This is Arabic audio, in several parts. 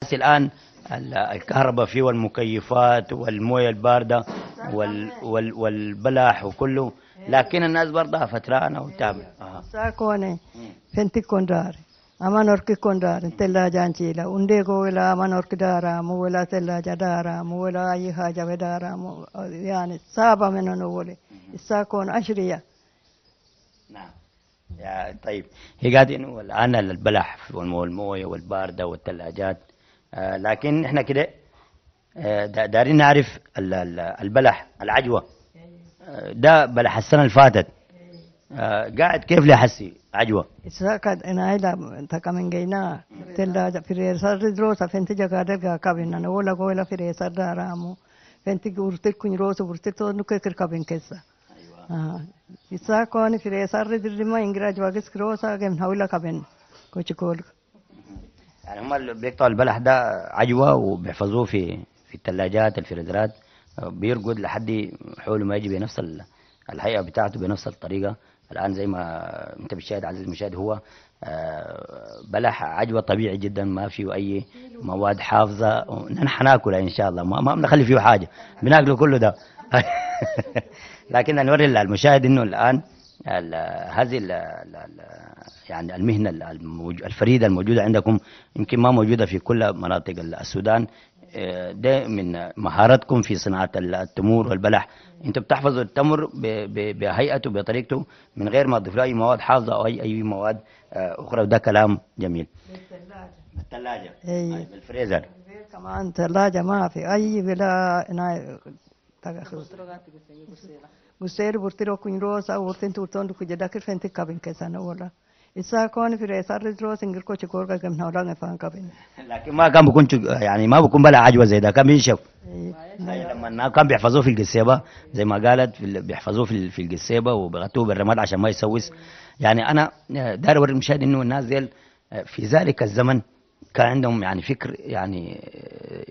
بس الآن الكهرباء فيه والمكيفات والموية الباردة والبلح وكله، لكن الناس برضها فترانة وتعب. ساكوني فنتي كوندار أمان أوركي كوندار تلا جانشيلا أنديكو ولا أمان أوركي دارا مو ولا تلا جدارا مو ولا أي حاجة بدارا يعني صعبة من نقولي ساكون أشرية. نعم. يا طيب، هي قاعد إنه الآن البلح والموية والباردة والثلاجات، لكن إحنا كده دارين نعرف البلح العجوة، ده بلح السنة اللي فاتت، قاعد كيف لحسي عجوة؟ إساكاد أنا إلى تكمن جينا تلا فريسار دروسا فنتي جاكادر كابين أنا ولا فريسار دارامو فنتي قرتك كن روس قرتك تو نككر كابين كيسا. إساكوني فريسار دريما إنجراج واقس كروسا كم هولا كابين كوتشكول. يعني هم اللي بيقطعوا البلح ده عجوة وبيحفظوه في الثلاجات الفريزرات، بيرقد لحد حوله ما يجي بنفس الهيئة بتاعته بنفس الطريقة. الآن زي ما أنت بتشاهد عزيزي المشاهد، هو بلح عجوة طبيعي جدا، ما فيه أي مواد حافظة، نحن ناكله إن شاء الله، ما بنخلي فيه حاجة، بناكله كله ده. لكن نوري المشاهد إنه الآن هذه يعني المهنة الفريدة الموجودة عندكم يمكن ما موجودة في كل مناطق السودان، ده من مهارتكم في صناعة التمور والبلح. انتم بتحفظوا التمر بهيئته بطريقته من غير ما تضيف له اي مواد حافظة او اي مواد اخرى، وده كلام جميل. بالثلاجة بالفريزر كمان ثلاجة ما في اي بلا انا بصير برتيرو كنيروس او برتين تورتون كجدا كير فنتي كابين كيسانا ولا إسا كون في رئاسة رجلوس إنجل كوتش كوركا كم نولا نفهم كابين. لكن ما كان بكون يعني ما بكون بلا عجوة زي ده، كان بينشف. لما كان بيحفظوه في القسيبة زي ما قالت، بيحفظوه في القسيبة وبيغطوه بالرماد عشان ما يسوس. يعني أنا داير أوري المشاهد إنه الناس ديل في ذلك الزمن كان عندهم يعني فكر،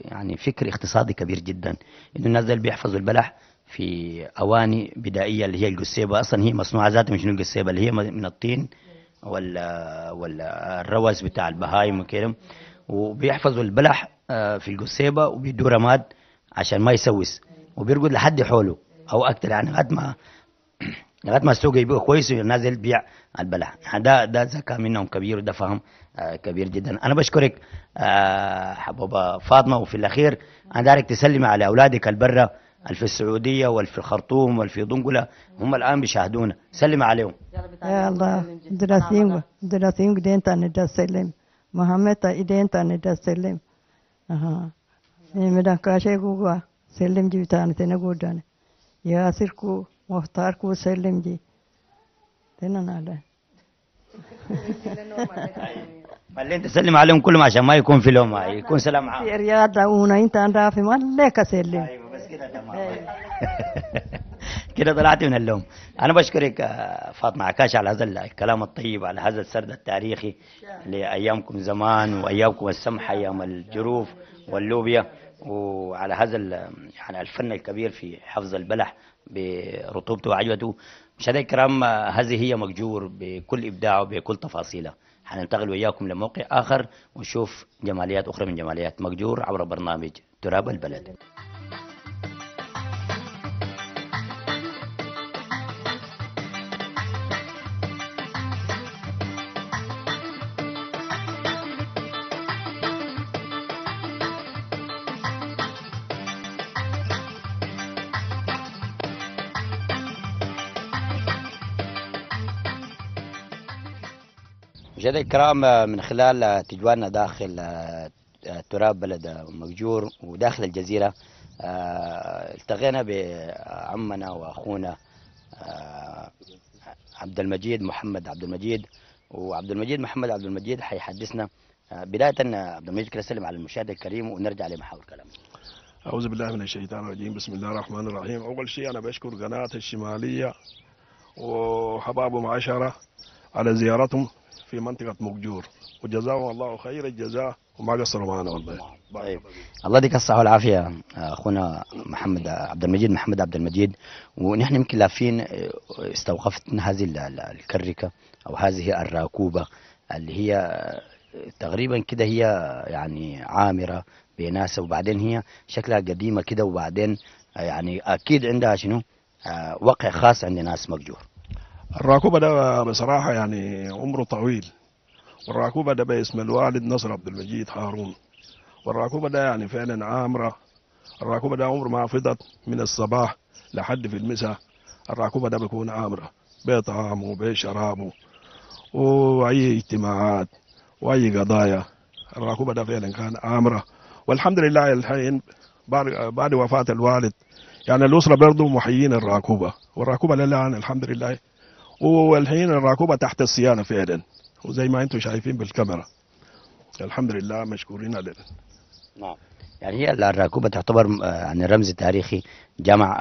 يعني فكر اقتصادي كبير جدا، إنه الناس ديل بيحفظوا البلح في أواني بدائية اللي هي القسيبة، أصلا هي مصنوعة ذاتها مش من القسيبة، اللي هي من الطين ولا الروس بتاع البهايم وكده، وبيحفظوا البلح في القصيبة وبيدوا رماد عشان ما يسوس، وبيرقد لحد حوله او اكتر، يعني لغايه ما السوق يبقى كويس ونازل بيع البلح. يعني ده ذكاء منهم كبير، وده فهم كبير جدا. انا بشكرك حبوبه فاطمه، وفي الاخير انا دارك تسلمي على اولادك البرة في السعوديه والفي الخرطوم والفي دنقله، هم الان بيشاهدونا، سلمي عليهم. يا الله دراسيم دين تاني دسلم محمد إدين تاني دسلم مدان كاشي كوكا سلم جي تاني تنقودان ياسر كو مختار كو سلم جي تنانا اللي انت سلم عليهم كلهم عشان ما يكون في لوم، يكون سلام عام. في رياض ونا انت عندها في مالك سلم. ايوه بس كده تمام. كده طلعت من اللوم. انا بشكرك فاطمه عكاش على هذا الكلام الطيب، على هذا السرد التاريخي لايامكم زمان وايامكم السمحه، ايام الجروف واللوبيا، وعلى هذا يعني الفن الكبير في حفظ البلح برطوبته وعجوته. مشاهدينا الكرام، هذه هي مقجور بكل ابداعه وبكل تفاصيله. حننتقل وإياكم لموقع آخر ونشوف جماليات أخرى من جماليات مقجور عبر برنامج تراب البلد. مشاهدينا الكرام، من خلال تجوالنا داخل تراب بلد مقجور وداخل الجزيرة، التقينا بعمنا وأخونا عبد المجيد محمد عبد المجيد، وعبد المجيد محمد عبد المجيد حيحدثنا. بداية عبد المجيد كده سلم على المشاهد الكريم ونرجع لمحاور كلام. أعوذ بالله من الشيطان الرجيم، بسم الله الرحمن الرحيم. أول شيء أنا بشكر قناة الشمالية وحباب معاشرة على زيارتهم في منطقة مقجور، وجزاهم الله خير الجزاء وما قصروا معنا والله. طيب، الله يديك الصحة والعافية أخونا محمد عبد المجيد محمد عبد المجيد. ونحن يمكن لافين استوقفتنا هذه الكركة أو هذه الراكوبة اللي هي تقريبا كده هي يعني عامرة بناسها، وبعدين هي شكلها قديمة كده، وبعدين يعني أكيد عندها شنو وقع خاص عند ناس مقجور. الراكوبة ده بصراحة يعني عمره طويل، والراكوبة ده باسم الوالد نصر عبد المجيد هارون، والراكوبة ده يعني فعلا عامرة. الراكوبة ده عمره ما فضت من الصباح لحد في المساء، الراكوبة ده بيكون عامرة بطعامه بشرابه وأي اجتماعات وأي قضايا. الراكوبة ده فعلا كان عامرة، والحمد لله الحين بعد وفاة الوالد يعني الأسرة برضه محيين الراكوبة، والراكوبة لله الحمد لله. والحين الراكوبة تحت الصيانة فعلا، وزي ما انتم شايفين بالكاميرا الحمد لله مشكورين عليه. نعم. يعني هي الراكوبة تعتبر يعني رمز تاريخي، جمع